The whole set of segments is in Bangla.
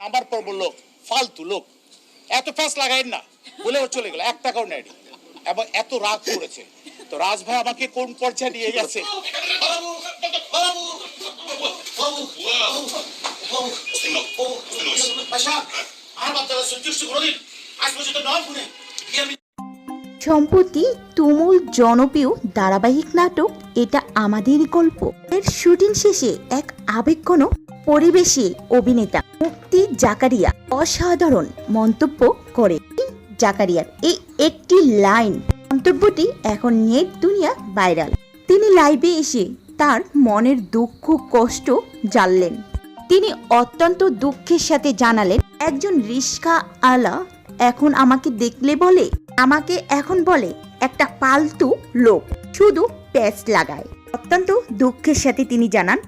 নাম্বার পর বললো ফালতু লোক, এত ফ্যাস লাগাইন না বলে ও চলে গেল, 1 টাকাও নেয়নি এবং এত রাগ করেছে। তো রাজ ভাই আমাকে কোন পর্যায়ে নিয়ে গেছে। সম্প্রতি তুমুল জনপ্রিয় ধারাবাহিক নাটক এটা আমাদেরই গল্প এর শুটিং শেষে এক আবেগঘন পরিবেশে অভিনেতা মুক্তি জাকারিয়া অসাধারণ মন্তব্য করে। জাকারিয়ার এই একটি লাইন মন্তব্যটি এখন নেট দুনিয়া ভাইরাল। তিনি লাইভে এসে তার মনের দুঃখ কষ্ট জানলেন। তিনি অত্যন্ত দুঃখের সাথে জানালেন, একজন রিস্কা আলা এখন আমাকে দেখলে বলে, আমাকে এখন বলে একটা পালতু লোক, শুধু প্যাচ লাগায়। অত্যন্ত দুঃখের সাথে তিনি জানান,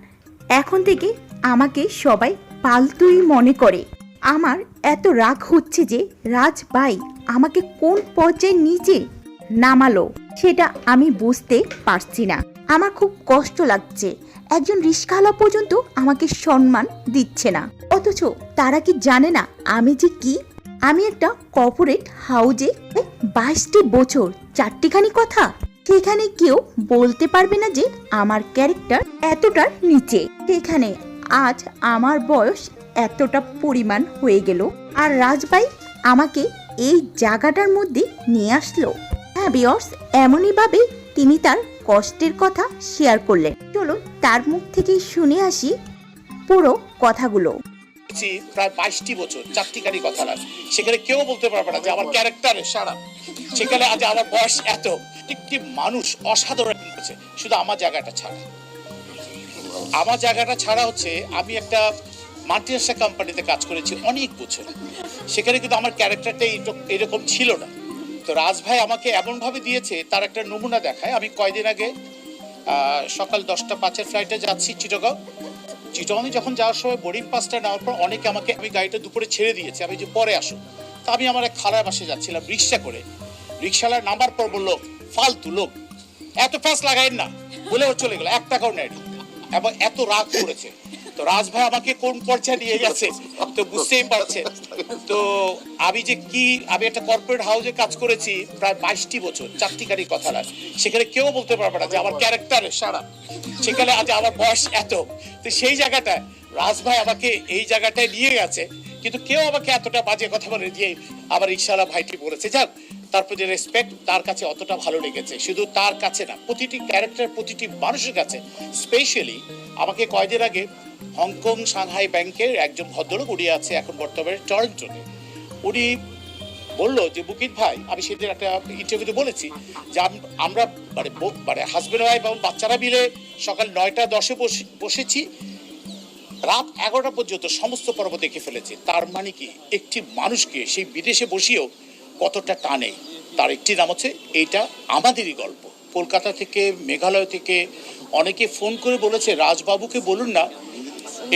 এখন থেকে আমাকে সবাই পালতুই মনে করে। আমার এত রাগ হচ্ছে যে রাজ ভাই আমাকে কোন পর্যায়ে নিচে নামালো সেটা আমি বুঝতে পারছি না। আমার খুব কষ্ট লাগছে, একজন রিস্কাওয়ালা পর্যন্ত আমাকে সম্মান দিচ্ছে না, অথচ তারা কি জানে না আমি যে কি। আমি একটা কর্পোরেট হাউজে 22টি বছর, 4টিখানি কথা, সেখানে কেউ বলতে পারবে না যে আমার ক্যারেক্টার এতটার নিচে। সেখানে আজ আমার বয়স এতটা পরিমাণ হয়ে গেল, আর রাজভাই আমাকে এই জায়গাটার মধ্যে নিয়ে আসলো। হ্যাঁ ভিউয়ার্স, এমনই ভাবে তিনি তার কষ্টের কথা শেয়ার করলেন। চলো তার মুখ থেকেই শুনে আসি পুরো কথাগুলো। প্রায় 22টি বছর, 4টিখানি কথা না, সেখানে কেউ বলতে পারবে না যে আমার ক্যারেক্টার সারা। সেখানে আজ আমার বয়স এত, একটি মানুষ অসাধারণ হচ্ছে, শুধু আমার জায়গাটা ছাড়া। আমার জায়গাটা ছাড়া হচ্ছে আমি একটা মাল্টিনেশনাল কোম্পানিতে কাজ করেছি অনেক বছর, সেখানে কিন্তু আমার ক্যারেক্টারটা এরকম ছিল না। তো রাজ ভাই আমাকে এমনভাবে দিয়েছে, তার একটা নমুনা দেখায়। আমি কয়দিন আগে সকাল 10টা 5-এর ফ্লাইটে যাচ্ছি চিটগাঁও যখন যাওয়ার সময় বোর্ডিং পাসটা নেওয়ার পর অনেকে আমাকে, আমি গাড়িটা দুপুরে ছেড়ে দিয়েছি, আমি যে পরে আসো। তা আমি আমার এক খালার বাসে যাচ্ছিলাম রিক্সা করে, রিক্সাওয়ালার নাম্বার পর বললো ফালতু লোক, এত ফ্যাস লাগাইন না বলে ও চলে গেল, 1 টাকাও নেয়নি এবং এত রাগ করেছে। তো রাজ ভাই আমাকে কোন পর্যায়ে নিয়ে গেছে তো বুঝতেই পারছেন। তো আমি একটা কর্পোরেট হাউসে কাজ করেছি প্রায় 22টি বছর, 4টিখানি কথা না, সেখানে কেউ বলতে পারবে না যে আমার ক্যারেক্টার সারা। সেখানে আজ আমার বয়স এত, তো সেই জায়গাটায় রাজ ভাই আমাকে এই জায়গাটায় নিয়ে গেছে, কিন্তু কেউ আমাকে এতটা বাজে কথা বলে দিয়ে আবার ইনশাআল্লাহ ভাইটি বলেছে। যাক, তার প্রতি রেসপেক্ট, তার কাছে অতটা ভালো লেগেছে। শুধু তার কাছে না, প্রতিটি ক্যারেক্টার, প্রতিটি মানুষের কাছে। স্পেশালি আমাকে কয়েকদিন আগে হংকং সাংহাই ব্যাংকের একজন ভদ্রলোক, উনি আছে এখন বর্তমানে টরন্টোতে, উনি বললো যে বুকিত ভাই, আমি সেদিন একটা ইন্টারভিউতে বলেছি যে আমরা মানে হাজব্যান্ড ওয়াইফ এবং বাচ্চারা মিলে সকাল 9টা 10-এ বসেছি, রাত 11টা পর্যন্ত সমস্ত পর্ব দেখে ফেলেছি। তার মানে কি, একটি মানুষকে সেই বিদেশে বসিয়েও কতটা টানে। তার একটি নাম হচ্ছে এইটা আমাদেরই গল্প। কলকাতা থেকে, মেঘালয় থেকে অনেকে ফোন করে বলেছে রাজবাবুকে বলুন না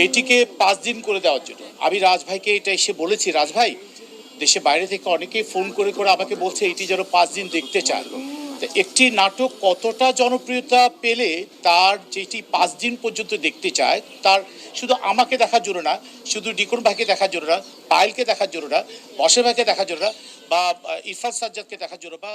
এটিকে 5 দিন করে দেওয়ার জন্য। আমি রাজ ভাইকে এটা এসে বলেছি, রাজ ভাই, দেশে বাইরে থেকে অনেকেই ফোন করে করে আমাকে বলছে এটি যেন 5 দিন দেখতে চায়। একটি নাটক কতটা জনপ্রিয়তা পেলে তার যেটি 5 দিন পর্যন্ত দেখতে চায়, তার শুধু আমাকে দেখার জন্য না, শুধু ডিকন ভাইকে দেখার জন্য না, পায়েলকে দেখার জন্য না, বসে ভাইকে দেখার জন্য না, বা ইরফান সাজ্জাদকে দেখার জন্য, বা